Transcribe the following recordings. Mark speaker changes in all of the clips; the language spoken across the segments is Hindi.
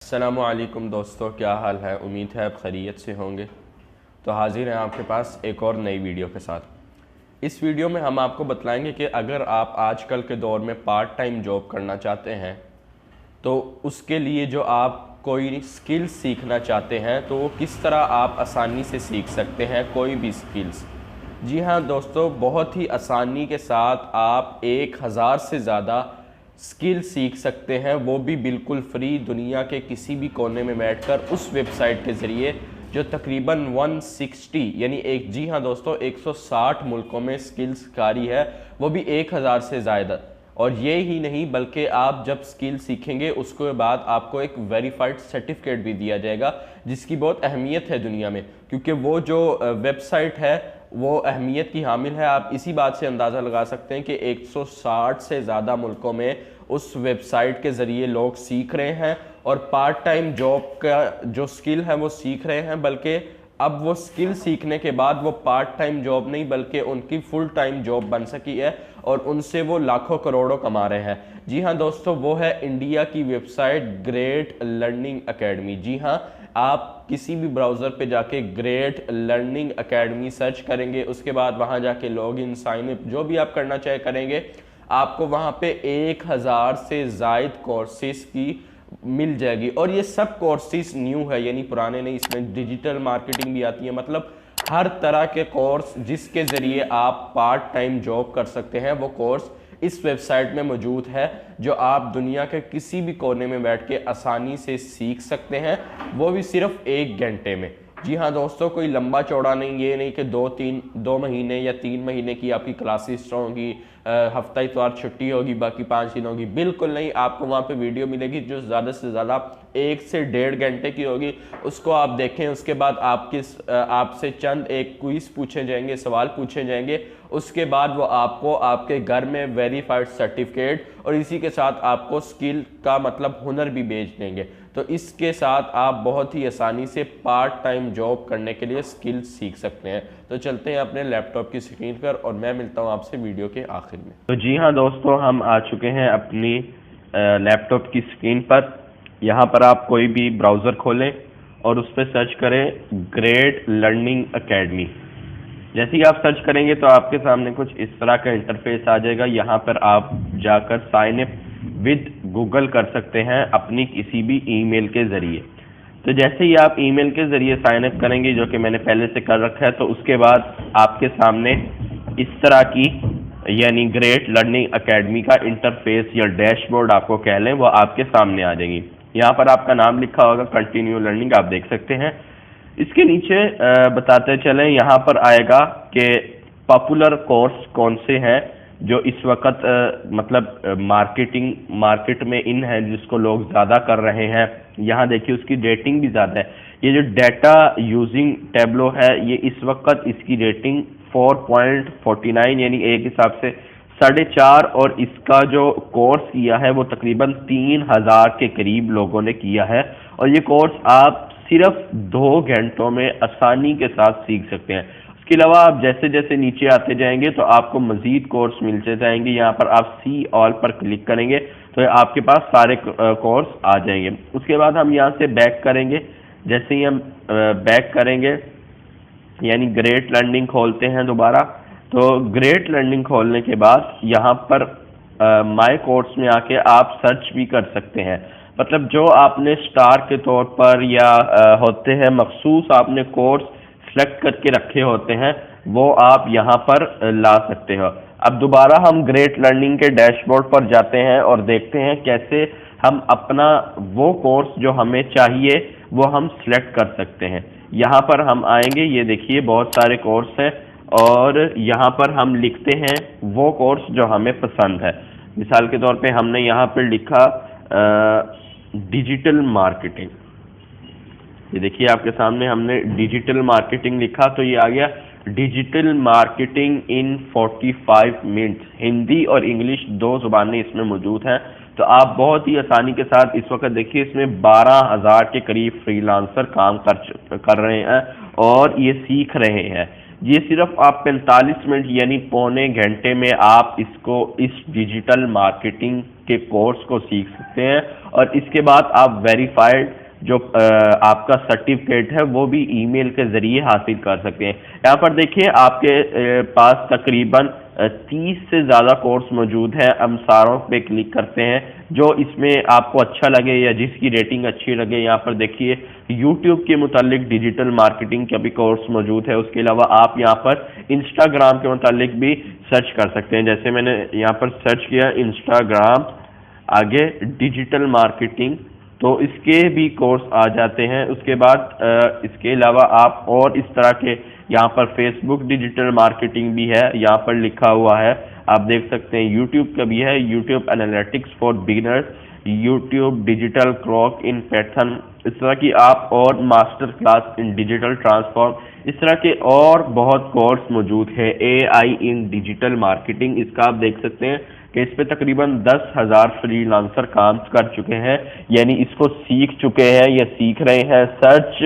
Speaker 1: अस्सलामुअलैकुम दोस्तों, क्या हाल है। उम्मीद है आप खैरियत से होंगे। तो हाजिर हैं आपके पास एक और नई वीडियो के साथ। इस वीडियो में हम आपको बतलाएंगे कि अगर आप आजकल के दौर में पार्ट टाइम जॉब करना चाहते हैं तो उसके लिए जो आप कोई स्किल सीखना चाहते हैं तो वो किस तरह आप आसानी से सीख सकते हैं कोई भी स्किल्स। जी हाँ दोस्तों, बहुत ही आसानी के साथ आप 1000 से ज़्यादा स्किल सीख सकते हैं, वो भी बिल्कुल फ्री, दुनिया के किसी भी कोने में बैठकर उस वेबसाइट के ज़रिए जो तकरीबन 160 यानी जी हाँ दोस्तों 160 मुल्कों में स्किल्स कारी है, वो भी 1000 से ज़्यादा। और ये ही नहीं बल्कि आप जब स्किल सीखेंगे उसके बाद आपको एक वेरीफाइड सर्टिफिकेट भी दिया जाएगा, जिसकी बहुत अहमियत है दुनिया में, क्योंकि वो जो वेबसाइट है वो अहमियत की हामिल है। आप इसी बात से अंदाज़ा लगा सकते हैं कि 160 से ज़्यादा मुल्कों में उस वेबसाइट के ज़रिए लोग सीख रहे हैं और पार्ट टाइम जॉब का जो स्किल है वो सीख रहे हैं, बल्कि अब वो स्किल सीखने के बाद वो पार्ट टाइम जॉब नहीं बल्कि उनकी फुल टाइम जॉब बन सकी है और उनसे वो लाखों करोड़ों कमा रहे हैं। जी हाँ दोस्तों, वो है इंडिया की वेबसाइट ग्रेट लर्निंग एकेडमी। जी हाँ, आप किसी भी ब्राउज़र पे जाके ग्रेट लर्निंग एकेडमी सर्च करेंगे, उसके बाद वहाँ जाके लॉग इन साइन अप जो भी आप करना चाहे करेंगे, आपको वहाँ पे 1000 से ज़ायद कोर्सेज की मिल जाएगी। और ये सब कोर्सेज न्यू है, यानी पुराने नहीं, इसमें डिजिटल मार्केटिंग भी आती है। मतलब हर तरह के कोर्स जिसके ज़रिए आप पार्ट टाइम जॉब कर सकते हैं वो कोर्स इस वेबसाइट में मौजूद है, जो आप दुनिया के किसी भी कोने में बैठ के आसानी से सीख सकते हैं, वो भी सिर्फ 1 घंटे में। जी हाँ दोस्तों, कोई लंबा चौड़ा नहीं, ये नहीं कि 2 महीने या 3 महीने की आपकी क्लासेस होंगी, हफ्ता इतवार छुट्टी होगी, बाकी 5 दिन होगी। बिल्कुल नहीं, आपको वहाँ पे वीडियो मिलेगी जो ज़्यादा से ज़्यादा 1 से 1.5 घंटे की होगी। उसको आप देखें, उसके बाद आपसे चंद एक क्विज पूछे जाएंगे, सवाल पूछे जाएंगे, उसके बाद वो आपको आपके घर में वेरीफाइड सर्टिफिकेट और इसी के साथ आपको स्किल का मतलब हुनर भी भेज देंगे। तो इसके साथ आप बहुत ही आसानी से पार्ट टाइम जॉब करने के लिए स्किल सीख सकते हैं। तो चलते हैं अपने लैपटॉप की स्क्रीन पर और मैं मिलता हूं आपसे वीडियो के आखिर में। तो जी हाँ दोस्तों, हम आ चुके हैं अपनी लैपटॉप की स्क्रीन पर। यहाँ पर आप कोई भी ब्राउज़र खोलें और उस पर सर्च करें ग्रेट लर्निंग एकेडमी। जैसे ही आप सर्च करेंगे तो आपके सामने कुछ इस तरह का इंटरफेस आ जाएगा। यहाँ पर आप जाकर साइन अप विद गूगल कर सकते हैं अपनी किसी भी ईमेल के ज़रिए। तो जैसे ही आप ईमेल के ज़रिए साइन अप करेंगे, जो कि मैंने पहले से कर रखा है, तो उसके बाद आपके सामने इस तरह की यानी ग्रेट लर्निंग एकेडमी का इंटरफेस या डैशबोर्ड आपको कह लें, वो आपके सामने आ जाएगी। यहाँ पर आपका नाम लिखा होगा, कंटिन्यू लर्निंग, आप देख सकते हैं। इसके नीचे बताते चलें, यहाँ पर आएगा कि पॉपुलर कोर्स कौन से हैं जो इस वक्त मतलब मार्केट में इन है, जिसको लोग ज़्यादा कर रहे हैं। यहाँ देखिए उसकी रेटिंग भी ज़्यादा है। ये जो डाटा यूजिंग टैब्लो है, ये इस वक्त इसकी रेटिंग 4.49 यानी एक हिसाब से 4.5, और इसका जो कोर्स किया है वो तकरीबन 3000 के करीब लोगों ने किया है। और ये कोर्स आप सिर्फ 2 घंटों में आसानी के साथ सीख सकते हैं। इसके अलावा आप जैसे जैसे नीचे आते जाएंगे तो आपको मजीद कोर्स मिलते जाएंगे। यहाँ पर आप सी ऑल पर क्लिक करेंगे तो आपके पास सारे कोर्स आ जाएंगे। उसके बाद हम यहाँ से बैक करेंगे। जैसे ही हम बैक करेंगे यानी ग्रेट लर्निंग खोलते हैं दोबारा, तो ग्रेट लर्निंग खोलने के बाद यहाँ पर माय कोर्स में आके आप सर्च भी कर सकते हैं। मतलब जो आपने स्टार के तौर पर या होते हैं मखसूस आपने कोर्स सेलेक्ट करके रखे होते हैं, वो आप यहाँ पर ला सकते हो। अब दोबारा हम ग्रेट लर्निंग के डैशबोर्ड पर जाते हैं और देखते हैं कैसे हम अपना वो कोर्स जो हमें चाहिए वो हम सिलेक्ट कर सकते हैं। यहाँ पर हम आएंगे, ये देखिए बहुत सारे कोर्स हैं और यहाँ पर हम लिखते हैं वो कोर्स जो हमें पसंद है। मिसाल के तौर पे हमने यहाँ पर लिखा डिजिटल मार्केटिंग। ये देखिए आपके सामने हमने डिजिटल मार्केटिंग लिखा तो ये आ गया digital marketing in 45 minutes. Hindi और इंग्लिश 2 ज़ुबानें इसमें मौजूद हैं। तो आप बहुत ही आसानी के साथ इस वक्त देखिए इसमें 12000 के करीब फ्रीलांसर काम कर रहे हैं और ये सीख रहे हैं।
Speaker 2: ये सिर्फ आप 45 मिनट यानी पौने घंटे में आप इसको इस डिजिटल मार्केटिंग के कोर्स को सीख सकते हैं और इसके बाद आप वेरीफाइड जो आपका सर्टिफिकेट है वो भी ईमेल के जरिए हासिल कर सकते हैं। यहाँ पर देखिए आपके पास तकरीबन 30 से ज़्यादा कोर्स मौजूद हैं। हम सारों पे क्लिक करते हैं जो इसमें आपको अच्छा लगे या जिसकी रेटिंग अच्छी लगे। यहाँ पर देखिए यूट्यूब के मुतालिक डिजिटल मार्केटिंग का भी कोर्स मौजूद है। उसके अलावा आप यहाँ पर इंस्टाग्राम के मुतालिक भी सर्च कर सकते हैं। जैसे मैंने यहाँ पर सर्च किया इंस्टाग्राम आगे डिजिटल मार्केटिंग, तो इसके भी कोर्स आ जाते हैं। उसके बाद इसके अलावा आप और इस तरह के यहाँ पर फेसबुक डिजिटल मार्केटिंग भी है, यहाँ पर लिखा हुआ है, आप देख सकते हैं। यूट्यूब का भी है, YouTube analytics for beginners, YouTube digital crock in Python, इस तरह की आप और master class in digital transform, इस तरह के और बहुत कोर्स मौजूद है। AI इन डिजिटल मार्केटिंग, इसका आप देख सकते हैं कि इस पे तकरीबन 10,000 फ्रीलांसर काम कर चुके हैं, यानी इसको सीख चुके हैं या सीख रहे हैं। सर्च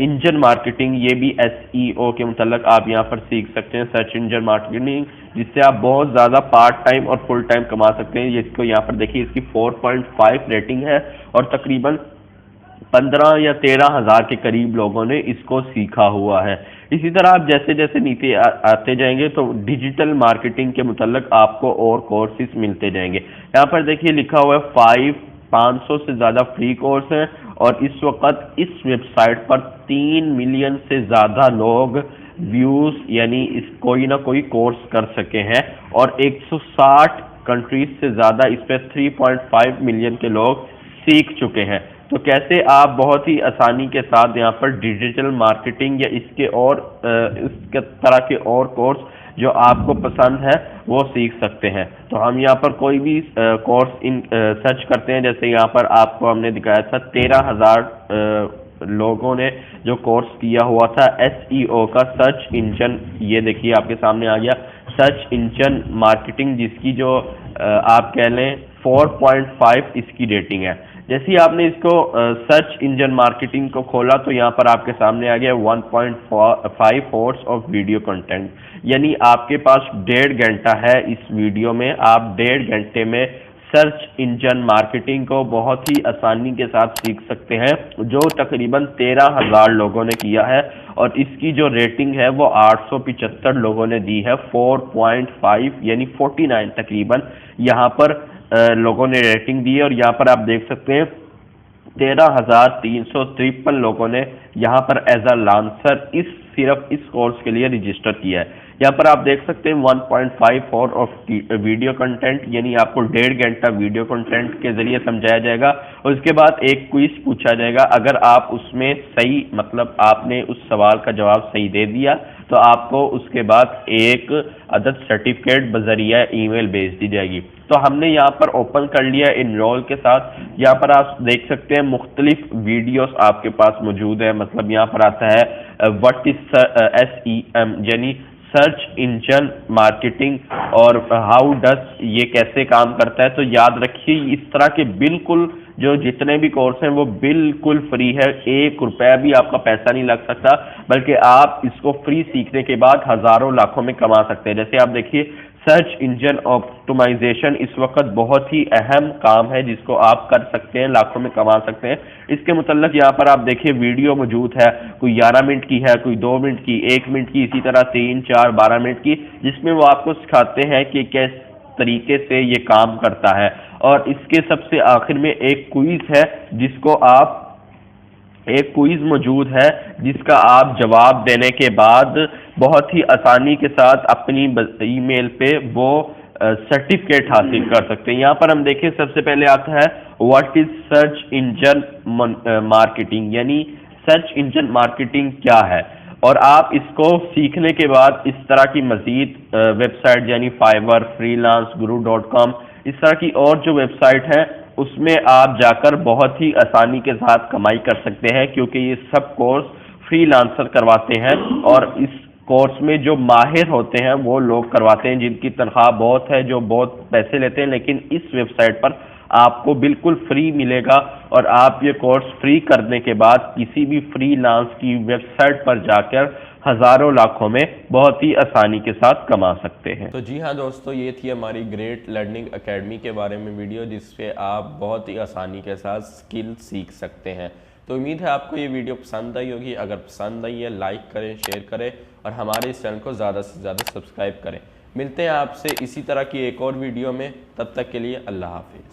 Speaker 2: इंजन मार्केटिंग, ये भी SEO के मुतल्लक आप यहाँ पर सीख सकते हैं, सर्च इंजन मार्केटिंग, जिससे आप बहुत ज़्यादा पार्ट टाइम और फुल टाइम कमा सकते हैं। इसको यहाँ पर देखिए इसकी 4.5 रेटिंग है और तकरीबन 15 या 13 हज़ार के करीब लोगों ने इसको सीखा हुआ है। इसी तरह आप जैसे जैसे नीचे आते जाएंगे तो डिजिटल मार्केटिंग के मुतल्लक आपको और कोर्सेज मिलते जाएंगे। यहाँ पर देखिए लिखा हुआ है 500 से ज़्यादा फ्री कोर्स हैं और इस वक्त इस वेबसाइट पर 3 मिलियन से ज़्यादा लोग व्यूज़ यानी इस कोई ना कोई कोर्स कर सके हैं और 160 कंट्रीज से ज़्यादा इस पर 3.5 मिलियन के लोग सीख चुके हैं। तो कैसे आप बहुत ही आसानी के साथ यहाँ पर डिजिटल मार्केटिंग या इसके और इस तरह के और कोर्स जो आपको पसंद है वो सीख सकते हैं। तो हम यहाँ पर कोई भी कोर्स इन सर्च करते हैं, जैसे यहाँ पर आपको हमने दिखाया था 13,000 लोगों ने जो कोर्स किया हुआ था SEO का, सर्च इंजन, ये देखिए आपके सामने आ गया सर्च इंजन मार्केटिंग, जिसकी जो आप कह लें 4.5 इसकी रेटिंग है। जैसे ही आपने इसको सर्च इंजन मार्केटिंग को खोला तो यहाँ पर आपके सामने आ गया 1.5 आवर्स ऑफ वीडियो कंटेंट, यानी आपके पास 1.5 घंटा है। इस वीडियो में आप 1.5 घंटे में सर्च इंजन मार्केटिंग को बहुत ही आसानी के साथ सीख सकते हैं, जो तकरीबन 13,000 लोगों ने किया है और इसकी जो रेटिंग है वो 875 लोगों ने दी है। 4.5 यानी 49 तकरीबन यहाँ पर लोगों ने रेटिंग दी है और यहाँ पर आप देख सकते हैं 13,353 लोगों ने यहाँ पर एज अ लांसर सिर्फ इस कोर्स के लिए रजिस्टर किया है। यहाँ पर आप देख सकते हैं 1.5 आवर ऑफ वीडियो कंटेंट, यानी आपको 1.5 घंटा वीडियो कंटेंट के जरिए समझाया जाएगा और उसके बाद एक क्विज पूछा जाएगा। अगर आप उसमें सही मतलब आपने उस सवाल का जवाब सही दे दिया तो आपको उसके बाद एक अदद सर्टिफिकेट बजरिया ईमेल भेज दी जाएगी। तो हमने यहाँ पर ओपन कर लिया इनरोल के साथ। यहाँ पर आप देख सकते हैं मुख्तलिफ वीडियोस आपके पास मौजूद है। मतलब यहाँ पर आता है व्हाट इज SEM यानी सर्च इंजन मार्केटिंग और हाउ डस ये कैसे काम करता है। तो याद रखिए इस तरह के बिल्कुल जो जितने भी कोर्स हैं वो बिल्कुल फ्री है, 1 रुपया भी आपका पैसा नहीं लग सकता, बल्कि आप इसको फ्री सीखने के बाद हजारों लाखों में कमा सकते हैं। जैसे आप देखिए सर्च इंजन ऑप्टिमाइजेशन इस वक्त बहुत ही अहम काम है जिसको आप कर सकते हैं, लाखों में कमा सकते हैं। इसके मुतल्लिक यहाँ पर आप देखिए वीडियो मौजूद है, कोई 11 मिनट की है, कोई 2 मिनट की, 1 मिनट की, इसी तरह 3, 4, 12 मिनट की, जिसमें वो आपको सिखाते हैं कि किस तरीके से ये काम करता है। और इसके सबसे आखिर में एक क्विज है जिसको आप एक क्विज मौजूद है जिसका आप जवाब देने के बाद बहुत ही आसानी के साथ अपनी ईमेल पे वो सर्टिफिकेट हासिल कर सकते हैं। यहाँ पर हम देखें सबसे पहले आता है what is search engine marketing, यानी सर्च इंजन मार्केटिंग क्या है। और आप इसको सीखने के बाद इस तरह की मजीद वेबसाइट यानी फाइवर, फ्रीलांस, guru.com, इस तरह की और जो वेबसाइट है उसमें आप जाकर बहुत ही आसानी के साथ कमाई कर सकते हैं, क्योंकि ये सब कोर्स फ्रीलांसर करवाते हैं और इस कोर्स में जो माहिर होते हैं वो लोग करवाते हैं जिनकी तनख्वाह बहुत है, जो बहुत पैसे लेते हैं। लेकिन इस वेबसाइट पर आपको बिल्कुल फ्री मिलेगा और आप ये कोर्स फ्री करने के बाद किसी भी फ्रीलांस की वेबसाइट पर जाकर हज़ारों लाखों में बहुत ही आसानी के साथ कमा सकते हैं।
Speaker 1: तो जी हाँ दोस्तों, ये थी हमारी ग्रेट लर्निंग एकेडमी के बारे में वीडियो, जिससे आप बहुत ही आसानी के साथ स्किल सीख सकते हैं। तो उम्मीद है आपको ये वीडियो पसंद आई होगी। अगर पसंद आई है लाइक करें, शेयर करें और हमारे इस चैनल को ज़्यादा से ज़्यादा सब्सक्राइब करें। मिलते हैं आपसे इसी तरह की एक और वीडियो में, तब तक के लिए अल्लाह हाफिज़।